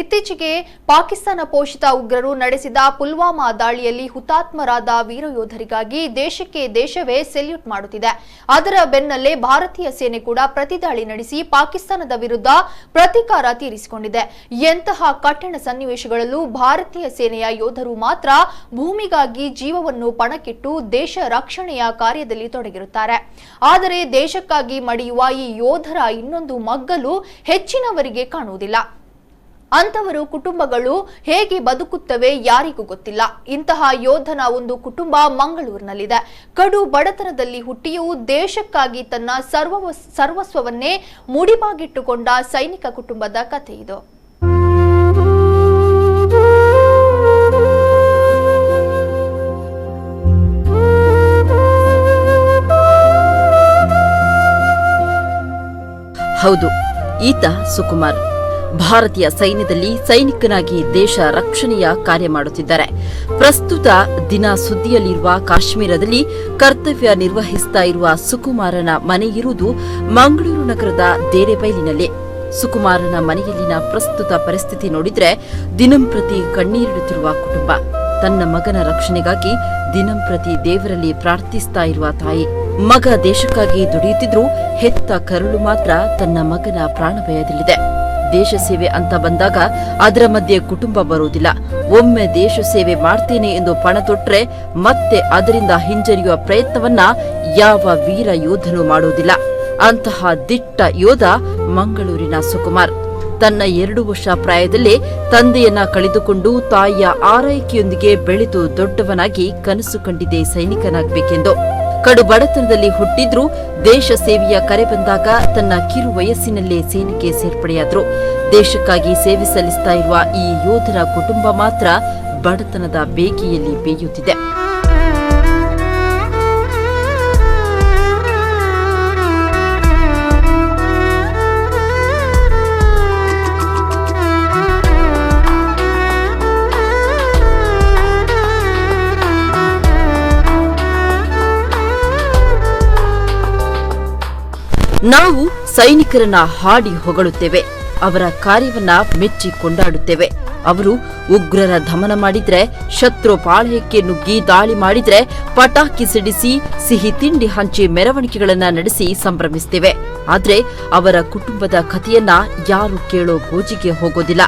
ಇತ್ತೀಚೆಗೆ ಪಾಕಿಸ್ತಾನ ಪೋಷಿತ ಉಗ್ರರು ನಡೆಸಿದ ಪುಲ್ವಾಮಾ ದಾಳಿಯಲ್ಲಿ ಹುತಾತ್ಮರಾದ ವೀರ ಯೋಧರಿಗಾಗಿ ದೇಶವೇ ಸೆಲ್ಯೂಟ್ ಮಾಡುತ್ತಿದೆ. ಅದರ ಬೆನ್ನಲ್ಲೇ ಭಾರತೀಯ ಸೇನೆ ಕೂಡ ಪ್ರತಿದಾಳಿ ನಡೆಸಿ ಪಾಕಿಸ್ತಾನದ ವಿರುದ್ಧ ಪ್ರತೀಕಾರ ತೀರಿಸಿಕೊಂಡಿದೆ. ಎಂತಹ ಕಠಿಣ ಸನ್ನಿವೇಶಗಳಲ್ಲೂ ಭಾರತೀಯ ಸೇನೆಯ ಯೋಧರು ಮಾತ್ರ ಭೂಮಿಗಾಗಿ ಜೀವವನ್ನು ಪಣಕ್ಕಿಟ್ಟು ದೇಶ ರಕ್ಷಣೆಯ ಕಾರ್ಯದಲ್ಲಿ ತೊಡಗಿರುತ್ತಾರೆ. ಆದರೆ ದೇಶಕ್ಕಾಗಿ ಮಡಿಯುವ ಈ ಯೋಧರ ಇನ್ನೊಂದು ಮಗ್ಗಲು ಹೆಚ್ಚಿನವರಿಗೆ ಕಾಣುವುದಿಲ್ಲ. ಅಂತವರು ಕುಟುಂಬಗಳು ಹೇಗೆ ಬದುಕುತ್ತವೆ ಯಾರಿಗೂ ಗೊತ್ತಿಲ್ಲ. ಇಂತಹ ಯೋಧನ ಒಂದು ಕುಟುಂಬ ಮಂಗಳೂರಿನಲ್ಲಿದೆ. ಕಡು ಬಡತನದಲ್ಲಿ ಹುಟ್ಟಿಯೂ ದೇಶಕ್ಕಾಗಿ ತನ್ನ ಸರ್ವಸ್ವವನ್ನೇ ಮುಡಿಪಾಗಿಟ್ಟುಕೊಂಡ ಸೈನಿಕ ಕುಟುಂಬದ ಕಥೆ ಇದು. ಹೌದು, ಈತ ಸುಕುಮಾರ್. ಭಾರತೀಯ ಸೈನ್ಯದಲ್ಲಿ ಸೈನಿಕನಾಗಿ ದೇಶ ರಕ್ಷಣೆಯ ಕಾರ್ಯ ಮಾಡುತ್ತಿದ್ದಾರೆ. ಪ್ರಸ್ತುತ ದಿನ ಸುದ್ದಿಯಲ್ಲಿರುವ ಕಾಶ್ಮೀರದಲ್ಲಿ ಕರ್ತವ್ಯ ನಿರ್ವಹಿಸ್ತಾ ಇರುವ ಸುಕುಮಾರನ ಮನೆ ಇರುವುದು ಮಂಗಳೂರು ನಗರದ ದೇರೆಬೈಲಿನಲ್ಲಿ. ಸುಕುಮಾರನ ಮನೆಯಲ್ಲಿನ ಪ್ರಸ್ತುತ ಪರಿಸ್ಥಿತಿ ನೋಡಿದ್ರೆ ದಿನಂಪ್ರತಿ ಕಣ್ಣೀರಿಡುತ್ತಿರುವ ಕುಟುಂಬ, ತನ್ನ ಮಗನ ರಕ್ಷಣೆಗಾಗಿ ದಿನಂಪ್ರತಿ ದೇವರಲ್ಲಿ ಪ್ರಾರ್ಥಿಸ್ತಾ ಇರುವ ತಾಯಿ. ಮಗ ದೇಶಕ್ಕಾಗಿ ದುಡಿಯುತ್ತಿದ್ರೂ ಹೆತ್ತ ಕರುಳು ಮಾತ್ರ ತನ್ನ ಮಗನ ಪ್ರಾಣಭಯದಲ್ಲಿದೆ. ದೇಶ ಸೇವೆ ಅಂತ ಬಂದಾಗ ಅದರ ಮಧ್ಯೆ ಕುಟುಂಬ ಬರುವುದಿಲ್ಲ. ಒಮ್ಮೆ ದೇಶ ಸೇವೆ ಮಾಡ್ತೇನೆ ಎಂದು ಪಣ ತೊಟ್ರೆ ಮತ್ತೆ ಅದರಿಂದ ಹಿಂಜರಿಯುವ ಪ್ರಯತ್ನವನ್ನ ಯಾವ ವೀರ ಯೋಧನೂ ಮಾಡುವುದಿಲ್ಲ. ಅಂತಹ ದಿಟ್ಟ ಯೋಧ ಮಂಗಳೂರಿನ ಸುಕುಮಾರ್. ತನ್ನ 2 ವರ್ಷ ಪ್ರಾಯದಲ್ಲೇ ತಂದೆಯನ್ನ ಕಳೆದುಕೊಂಡು ತಾಯಿಯ ಆರೈಕೆಯೊಂದಿಗೆ ಬೆಳೆದು ದೊಡ್ಡವನಾಗಿ ಕನಸು ಕಂಡಿದೆ ಸೈನಿಕನಾಗಬೇಕೆಂದು. ಕಡು ಬಡತನದಲ್ಲಿ ಹುಟ್ಟಿದ್ರೂ ದೇಶ ಸೇವೆಯ ಕರೆ ಬಂದಾಗ ತನ್ನ ಕಿರು ವಯಸ್ಸಿನಲ್ಲೇ ಸೇನೆಗೆ ಸೇರ್ಪಡೆಯಾದ್ರು. ದೇಶಕ್ಕಾಗಿ ಸೇವೆ ಸಲ್ಲಿಸ್ತಾ ಇರುವ ಈ ಯೋಧರ ಕುಟುಂಬ ಮಾತ್ರ ಬಡತನದ ಬೇಗೆಯಲ್ಲಿ ಬೇಯುತ್ತಿದೆ. ನಾವು ಸೈನಿಕರನ್ನ ಹಾಡಿ ಹೊಗಳುತ್ತೇವೆ, ಅವರ ಕಾರ್ಯವನ್ನ ಮೆಚ್ಚಿ ಕೊಂಡಾಡುತ್ತೇವೆ. ಅವರು ಉಗ್ರರ ದಮನ ಮಾಡಿದ್ರೆ, ಶತ್ರು ಪಾಳಯಕ್ಕೆ ನುಗ್ಗಿ ದಾಳಿ ಮಾಡಿದ್ರೆ ಪಟಾಕಿ ಸಿಡಿಸಿ ಸಿಹಿ ತಿಂಡಿ ಹಂಚಿ ಮೆರವಣಿಗೆಗಳನ್ನ ನಡೆಸಿ ಸಂಭ್ರಮಿಸುತ್ತೇವೆ. ಆದ್ರೆ ಅವರ ಕುಟುಂಬದ ಕಥೆಯನ್ನ ಯಾರು ಕೇಳೋ ಗೋಜಿಗೆ ಹೋಗೋದಿಲ್ಲ.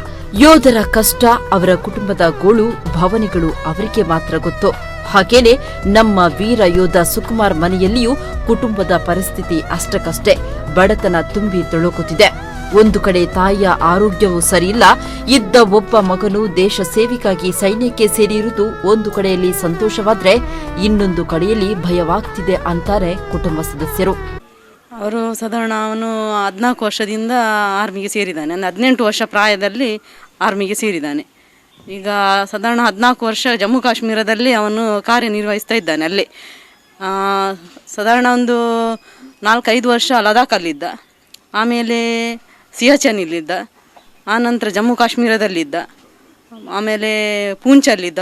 ಯೋಧರ ಕಷ್ಟ, ಅವರ ಕುಟುಂಬದ ಗೋಳು ಭಾವನೆಗಳು ಅವರಿಗೆ ಮಾತ್ರ ಗೊತ್ತು. ಹಾಗೇನೆ ನಮ್ಮ ವೀರ ಯೋಧ ಸುಕುಮಾರ್ ಮನೆಯಲ್ಲಿಯೂ ಕುಟುಂಬದ ಪರಿಸ್ಥಿತಿ ಅಷ್ಟಕ್ಕಷ್ಟೇ. ಬಡತನ ತುಂಬಿ ತೊಳಕುತ್ತಿದೆ. ಒಂದು ಕಡೆ ತಾಯಿಯ ಆರೋಗ್ಯವೂ ಸರಿಯಿಲ್ಲ. ಇದ್ದ ಒಬ್ಬ ಮಗನು ದೇಶ ಸೇವೆಗಾಗಿ ಸೈನ್ಯಕ್ಕೆ ಸೇರಿರುವುದು ಒಂದು ಕಡೆಯಲ್ಲಿ ಸಂತೋಷವಾದ್ರೆ, ಇನ್ನೊಂದು ಕಡೆಯಲ್ಲಿ ಭಯವಾಗ್ತಿದೆ ಅಂತಾರೆ ಕುಟುಂಬ ಸದಸ್ಯರು. ಅವರು ಸಾಧಾರಣ ಅವನು 14 ವರ್ಷದಿಂದ ಆರ್ಮಿಗೆ ಸೇರಿದ್ದಾನೆ. ಅಂದರೆ 18 ವರ್ಷ ಪ್ರಾಯದಲ್ಲಿ ಆರ್ಮಿಗೆ ಸೇರಿದ್ದಾನೆ. ಈಗ ಸಾಧಾರಣ 14 ವರ್ಷ ಜಮ್ಮು ಕಾಶ್ಮೀರದಲ್ಲಿ ಅವನು ಕಾರ್ಯನಿರ್ವಹಿಸ್ತಾ ಇದ್ದಾನೆ. ಅಲ್ಲಿ ಸಾಧಾರಣ ಒಂದು 4-5 ವರ್ಷ ಲದಾಖಲ್ಲಿದ್ದ, ಆಮೇಲೆ ಸಿಯಾಚನ್ನಲ್ಲಿದ್ದ, ಆನಂತರ ಜಮ್ಮು ಕಾಶ್ಮೀರದಲ್ಲಿದ್ದ, ಆಮೇಲೆ ಪೂಂಚಲ್ಲಿದ್ದ,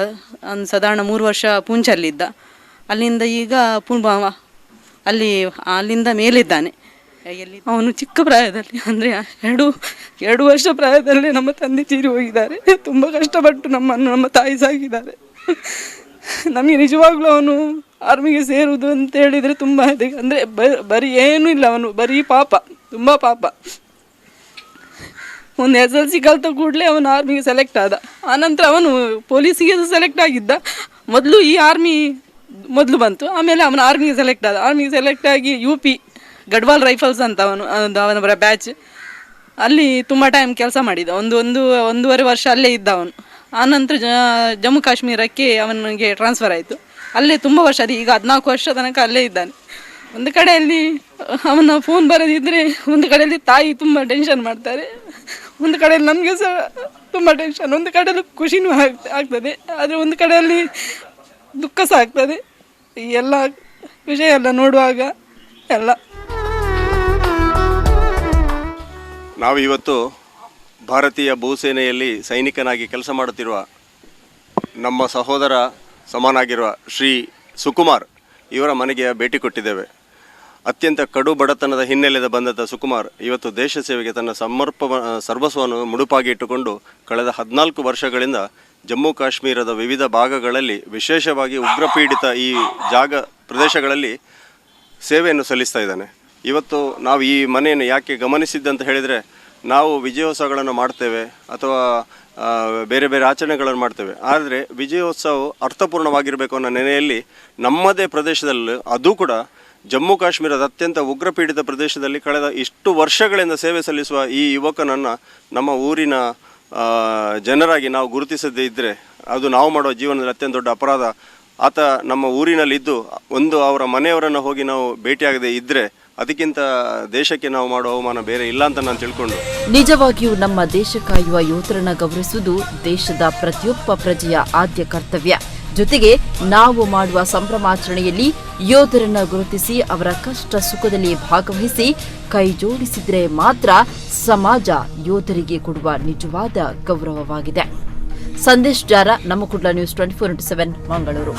ಒಂದು ಸಾಧಾರಣ 3 ವರ್ಷ ಪೂಂಚಲ್ಲಿದ್ದ. ಅಲ್ಲಿಂದ ಈಗ ಪುಲ್ವಾಮಾ ಅಲ್ಲಿಂದ ಮೇಲಿದ್ದಾನೆ. ಅವನು ಚಿಕ್ಕ ಪ್ರಾಯದಲ್ಲಿ, ಅಂದರೆ 2 ವರ್ಷ ಪ್ರಾಯದಲ್ಲಿ ನಮ್ಮ ತಂದೆ ತೀರಿ ಹೋಗಿದ್ದಾರೆ. ತುಂಬ ಕಷ್ಟಪಟ್ಟು ನಮ್ಮ ತಾಯಿ ಸಾಕಿದ್ದಾರೆ. ನಮಗೆ ನಿಜವಾಗ್ಲೂ ಅವನು ಆರ್ಮಿಗೆ ಸೇರುವುದು ಅಂತ ಹೇಳಿದರೆ ತುಂಬ ಇದೆ. ಅಂದರೆ ಬರೀ ಏನೂ ಇಲ್ಲ, ಅವನು ಬರೀ ಪಾಪ, ತುಂಬ ಪಾಪ. ಒಂದು SLC ಕಲಿತ ಕೂಡಲೇ ಅವನು ಆರ್ಮಿಗೆ ಸೆಲೆಕ್ಟ್ ಆದ. ಆನಂತರ ಅವನು ಪೊಲೀಸಿಗೆ ಸೆಲೆಕ್ಟ್ ಆಗಿದ್ದ. ಮೊದಲು ಈ ಆರ್ಮಿ ಮೊದಲು ಬಂತು, ಆಮೇಲೆ ಅವನು ಆರ್ಮಿಗೆ ಸೆಲೆಕ್ಟ್ ಆದ. ಆರ್ಮಿಗೆ ಸೆಲೆಕ್ಟ್ ಆಗಿ UP ಗಡ್ವಾಲ್ ರೈಫಲ್ಸ್ ಅಂತ ಅವನ ಬ್ಯಾಚ್, ಅಲ್ಲಿ ತುಂಬ ಟೈಮ್ ಕೆಲಸ ಮಾಡಿದ. ಒಂದೂವರೆ ವರ್ಷ ಅಲ್ಲೇ ಇದ್ದ ಅವನು. ಆನಂತರ ಜಮ್ಮು ಕಾಶ್ಮೀರಕ್ಕೆ ಅವನಿಗೆ ಟ್ರಾನ್ಸ್ಫರ್ ಆಯಿತು. ಅಲ್ಲೇ ತುಂಬ ವರ್ಷ, ಅದು ಈಗ 14 ವರ್ಷ ತನಕ ಅಲ್ಲೇ ಇದ್ದಾನೆ. ಒಂದು ಕಡೆಯಲ್ಲಿ ಅವನ ಫೋನ್ ಬರೋದಿದ್ದರೆ, ಒಂದು ಕಡೆಯಲ್ಲಿ ತಾಯಿ ತುಂಬ ಟೆನ್ಷನ್ ಮಾಡ್ತಾರೆ, ಒಂದು ಕಡೆಯಲ್ಲಿ ನಮಗೆ ಸಹ ತುಂಬ ಟೆನ್ಷನ್. ಒಂದು ಕಡೆಯಲ್ಲಿ ಖುಷಿನೂ ಆಗ್ತದೆ, ಆದರೆ ಒಂದು ಕಡೆಯಲ್ಲಿ ದುಃಖ ಸಹ ಆಗ್ತದೆ. ಈ ಎಲ್ಲ ವಿಷಯ ಎಲ್ಲ ನೋಡುವಾಗ ಎಲ್ಲ. ನಾವು ಇವತ್ತು ಭಾರತೀಯ ಭೂಸೇನೆಯಲ್ಲಿ ಸೈನಿಕನಾಗಿ ಕೆಲಸ ಮಾಡುತ್ತಿರುವ ನಮ್ಮ ಸಹೋದರ ಸಮನಾಗಿರುವ ಶ್ರೀ ಸುಕುಮಾರ್ ಇವರ ಮನೆಗೆ ಭೇಟಿ ಕೊಟ್ಟಿದ್ದೇವೆ. ಅತ್ಯಂತ ಕಡು ಬಡತನದ ಹಿನ್ನೆಲೆಯಿಂದ ಬಂದಂಥ ಸುಕುಮಾರ್ ಇವತ್ತು ದೇಶ ಸೇವೆಗೆ ತನ್ನ ಸರ್ವಸ್ವವನ್ನು ಮುಡುಪಾಗಿ ಇಟ್ಟುಕೊಂಡು ಕಳೆದ 14 ವರ್ಷಗಳಿಂದ ಜಮ್ಮು ಕಾಶ್ಮೀರದ ವಿವಿಧ ಭಾಗಗಳಲ್ಲಿ, ವಿಶೇಷವಾಗಿ ಉಗ್ರಪೀಡಿತ ಈ ಪ್ರದೇಶಗಳಲ್ಲಿ ಸೇವೆಯನ್ನು ಸಲ್ಲಿಸ್ತಾ ಇದ್ದಾನೆ. ಇವತ್ತು ನಾವು ಈ ಮನೆಯನ್ನು ಯಾಕೆ ಗಮನಿಸಿದ್ದಂತ ಹೇಳಿದರೆ, ನಾವು ವಿಜಯೋತ್ಸವಗಳನ್ನು ಮಾಡ್ತೇವೆ ಅಥವಾ ಬೇರೆ ಬೇರೆ ಆಚರಣೆಗಳನ್ನು ಮಾಡ್ತೇವೆ, ಆದರೆ ವಿಜಯೋತ್ಸವ ಅರ್ಥಪೂರ್ಣವಾಗಿರಬೇಕು ಅನ್ನೋ ನೆನೆಯಲ್ಲಿ ನಮ್ಮದೇ ಪ್ರದೇಶದಲ್ಲಿ, ಅದು ಕೂಡ ಜಮ್ಮು ಕಾಶ್ಮೀರದ ಅತ್ಯಂತ ಉಗ್ರಪೀಡಿತ ಪ್ರದೇಶದಲ್ಲಿ ಕಳೆದ ಇಷ್ಟು ವರ್ಷಗಳಿಂದ ಸೇವೆ ಸಲ್ಲಿಸುವ ಈ ಯುವಕನನ್ನು ನಮ್ಮ ಊರಿನ ಜನರಾಗಿ ನಾವು ಗುರುತಿಸದೇ ಇದ್ದರೆ ಅದು ನಾವು ಮಾಡುವ ಜೀವನದಲ್ಲಿ ಅತ್ಯಂತ ದೊಡ್ಡ ಅಪರಾಧ. ಆತ ನಮ್ಮ ಊರಿನಲ್ಲಿದ್ದು ಅವರ ಮನೆಯವರನ್ನು ಹೋಗಿ ನಾವು ಭೇಟಿಯಾಗದೇ ಇದ್ದರೆ ಅದಕ್ಕಿಂತ ದೇಶಕ್ಕೆ ನಾವು ಮಾಡುವ ಅವಮಾನ ಬೇರೆ ಇಲ್ಲ ಅಂತ ನಾನು ತಿಳ್ಕೊಂಡು, ನಿಜವಾಗಿಯೂ ನಮ್ಮ ದೇಶ ಕಾಯುವ ಯೋಧರನ್ನ ಗೌರವಿಸುವುದು ದೇಶದ ಪ್ರತಿಯೊಬ್ಬ ಪ್ರಜೆಯ ಆದ್ಯ ಕರ್ತವ್ಯ. ಜೊತೆಗೆ ನಾವು ಮಾಡುವ ಸಂಭ್ರಮಾಚರಣೆಯಲ್ಲಿ ಯೋಧರನ್ನ ಗುರುತಿಸಿ ಅವರ ಕಷ್ಟ ಸುಖದಲ್ಲಿ ಭಾಗವಹಿಸಿ ಕೈ ಜೋಡಿಸಿದರೆ ಮಾತ್ರ ಸಮಾಜ ಯೋಧರಿಗೆ ಕೊಡುವ ನಿಜವಾದ ಗೌರವವಾಗಿದೆ. ಸಂದೇಶ್ ಜಾರ, ನಮ್ಮ ಕುಡ್ಲ ನ್ಯೂಸ್ 24/7 ಮಂಗಳೂರು.